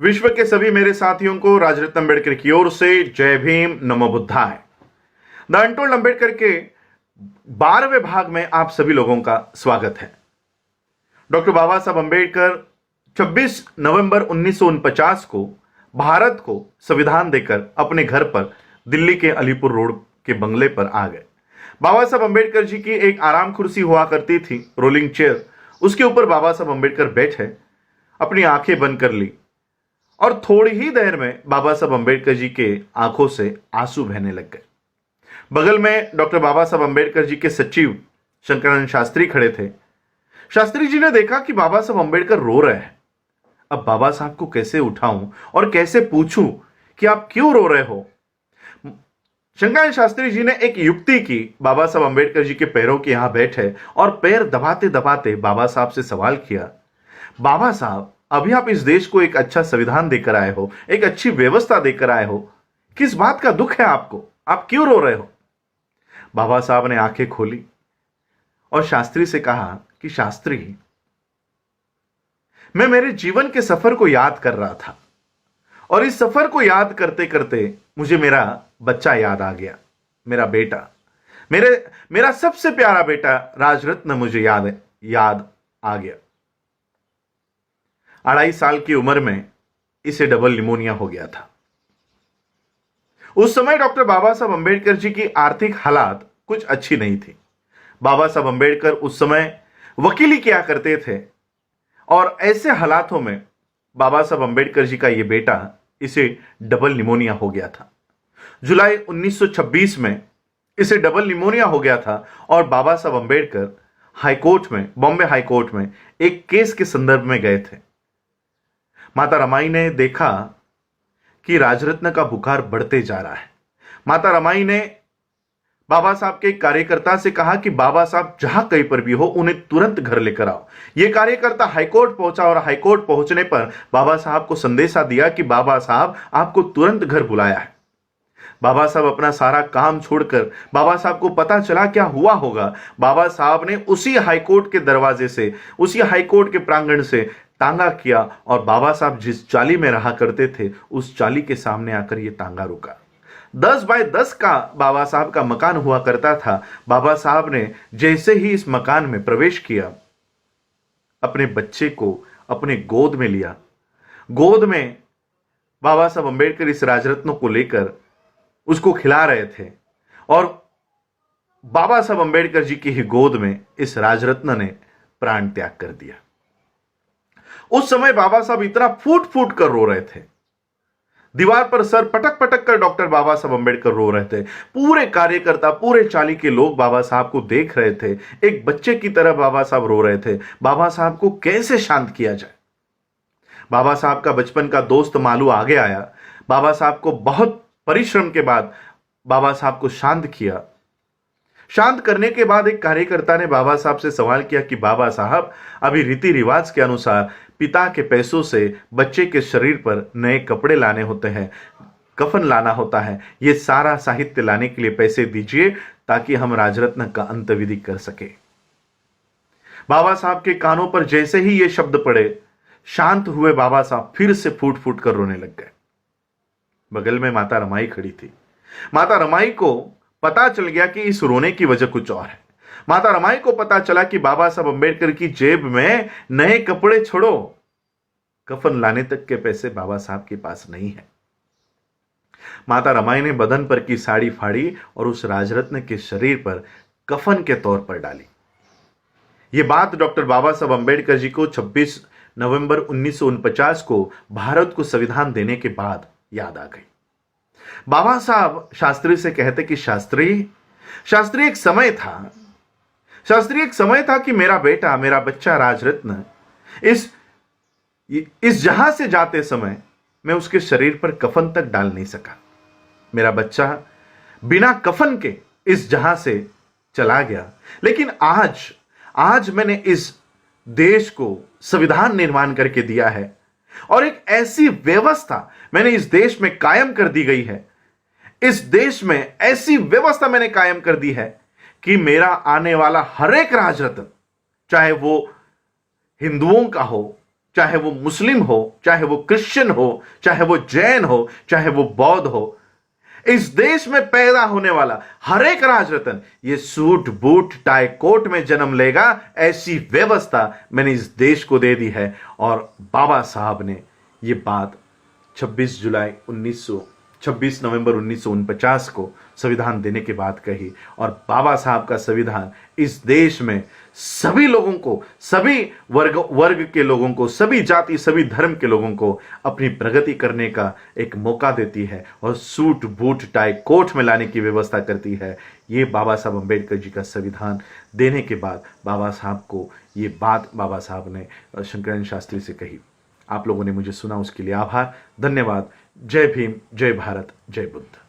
विश्व के सभी मेरे साथियों को राजरत्न अम्बेडकर की ओर से जय भीम, नमो बुद्धाय। द अनटोल्ड अम्बेडकर के 12वें भाग में आप सभी लोगों का स्वागत है। डॉक्टर बाबा साहब अम्बेडकर 26 नवंबर 1949 को भारत को संविधान देकर अपने घर पर दिल्ली के अलीपुर रोड के बंगले पर आ गए। बाबा साहब अम्बेडकर जी की एक आराम कुर्सी हुआ करती थी, रोलिंग चेयर। उसके ऊपर बाबा साहब अम्बेडकर बैठे, अपनी आंखें बंद कर ली और थोड़ी ही देर में बाबा साहब अम्बेडकर जी के आंखों से आंसू बहने लग गए। बगल में डॉक्टर बाबा साहब अम्बेडकर जी के सचिव शंकरानंद शास्त्री खड़े थे। शास्त्री जी ने देखा कि बाबा साहब अम्बेडकर रो रहे हैं। अब बाबा साहब को कैसे उठाऊं और कैसे पूछूं कि आप क्यों रो रहे हो। शंकरानंद शास्त्री जी ने एक युक्ति की। बाबा साहब अम्बेडकर जी के पैरों के यहां बैठे और पैर दबाते दबाते बाबा साहब से सवाल किया, बाबा साहब, अभी आप इस देश को एक अच्छा संविधान देकर आए हो, एक अच्छी व्यवस्था देकर आए हो, किस बात का दुख है आपको, आप क्यों रो रहे हो। बाबा साहब ने आंखें खोली और शास्त्री से कहा कि शास्त्री, मैं मेरे जीवन के सफर को याद कर रहा था और इस सफर को याद करते करते मुझे मेरा बच्चा याद आ गया, मेरा बेटा, मेरा सबसे प्यारा बेटा राजरत्न मुझे याद आ गया। 2.5 साल की उम्र में इसे डबल निमोनिया हो गया था। उस समय डॉक्टर बाबा साहब अम्बेडकर जी की आर्थिक हालात कुछ अच्छी नहीं थी। बाबा साहब अम्बेडकर उस समय वकीली किया करते थे और ऐसे हालातों में बाबा साहब अम्बेडकर जी का यह बेटा, इसे डबल निमोनिया हो गया था। जुलाई 1926 में इसे डबल निमोनिया हो गया था और बाबा साहब अम्बेडकर हाईकोर्ट में, बॉम्बे हाईकोर्ट में एक केस के संदर्भ में गए थे। माता रमाई ने देखा कि राजरत्न का बुखार बढ़ते जा रहा है। माता रमाई ने बाबा साहब के कार्यकर्ता से कहा कि बाबा साहब जहां कहीं पर भी हो, उन्हें तुरंत घर लेकर आओ। यह कार्यकर्ता हाईकोर्ट पहुंचा और हाईकोर्ट पहुंचने पर बाबा साहब को संदेशा दिया कि बाबा साहब, आपको तुरंत घर बुलाया है। बाबा साहब अपना सारा काम छोड़कर, बाबा साहब को पता चला क्या हुआ होगा, बाबा साहब ने उसी हाईकोर्ट के दरवाजे से, उसी हाईकोर्ट के प्रांगण से तांगा किया और बाबा साहब जिस चाली में रहा करते थे उस चाली के सामने आकर यह तांगा रुका। 10 बाय 10 का बाबा साहब का मकान हुआ करता था। बाबा साहब ने जैसे ही इस मकान में प्रवेश किया, अपने बच्चे को अपने गोद में लिया। गोद में बाबा साहब अम्बेडकर इस राजरत्न को लेकर उसको खिला रहे थे और बाबा साहब अम्बेडकर जी की ही गोद में इस राजरत्न ने प्राण त्याग कर दिया। उस समय बाबा साहब इतना फूट फूट कर रो रहे थे। दीवार पर सर पटक पटक कर डॉक्टर बाबा साहब अम्बेडकर रो रहे थे। पूरे कार्यकर्ता, पूरे चाली के लोग बाबा साहब को देख रहे थे। एक बच्चे की तरह बाबा साहब रो रहे थे। बाबा साहब को कैसे शांत किया जाए। बाबा साहब का बचपन का दोस्त मालू आगे आया। बाबा साहब को बहुत परिश्रम के बाद बाबा साहब को शांत किया। शांत करने के बाद एक कार्यकर्ता ने बाबा साहब से सवाल किया कि बाबा साहब, अभी रीति रिवाज के अनुसार पिता के पैसों से बच्चे के शरीर पर नए कपड़े लाने होते हैं, कफन लाना होता है, ये सारा साहित्य लाने के लिए पैसे दीजिए ताकि हम राजरत्न का अंत्यविधि कर सके। बाबा साहब के कानों पर जैसे ही ये शब्द पड़े, शांत हुए बाबा साहब फिर से फूट फूट कर रोने लग गए। बगल में माता रमाई खड़ी थी। माता रमाई को पता चल गया कि इस रोने की वजह कुछ और है। माता रमाई को पता चला कि बाबा साहब अम्बेडकर की जेब में नए कपड़े छोड़ो, कफन लाने तक के पैसे बाबा साहब के पास नहीं है। माता रमाई ने बदन पर की साड़ी फाड़ी और उस राजरत्न के शरीर पर कफन के तौर पर डाली। यह बात डॉक्टर बाबा साहब अम्बेडकर जी को 26 नवंबर 1949 को भारत को संविधान देने के बाद याद आ गई। बाबा साहब शास्त्री से कहते कि शास्त्री एक समय था कि मेरा बेटा, मेरा बच्चा राजरत्न इस जहां से जाते समय मैं उसके शरीर पर कफन तक डाल नहीं सका। मेरा बच्चा बिना कफन के इस जहां से चला गया। लेकिन आज मैंने इस देश को संविधान निर्माण करके दिया है और एक ऐसी व्यवस्था मैंने इस देश में कायम कर दी गई है। इस देश में ऐसी व्यवस्था मैंने कायम कर दी है कि मेरा आने वाला हर एक राजरत्न, चाहे वो हिंदुओं का हो, चाहे वो मुस्लिम हो, चाहे वो क्रिश्चियन हो, चाहे वो जैन हो, चाहे वो बौद्ध हो, इस देश में पैदा होने वाला हर एक राजरत्न ये सूट बूट टाई कोट में जन्म लेगा, ऐसी व्यवस्था मैंने इस देश को दे दी है। और बाबा साहब ने ये बात 26 नवंबर 1949 को संविधान देने के बाद कही। और बाबा साहब का संविधान इस देश में सभी लोगों को, सभी वर्ग के लोगों को, सभी जाति, सभी धर्म के लोगों को अपनी प्रगति करने का एक मौका देती है और सूट बूट टाई कोट में लाने की व्यवस्था करती है। ये बाबा साहब अम्बेडकर जी का संविधान देने के बाद बाबा साहब को ये बात बाबा साहब ने शंकराचार्य शास्त्री से कही। आप लोगों ने मुझे सुना, उसके लिए आभार, धन्यवाद। जय भीम, जय भारत, जय बुद्ध।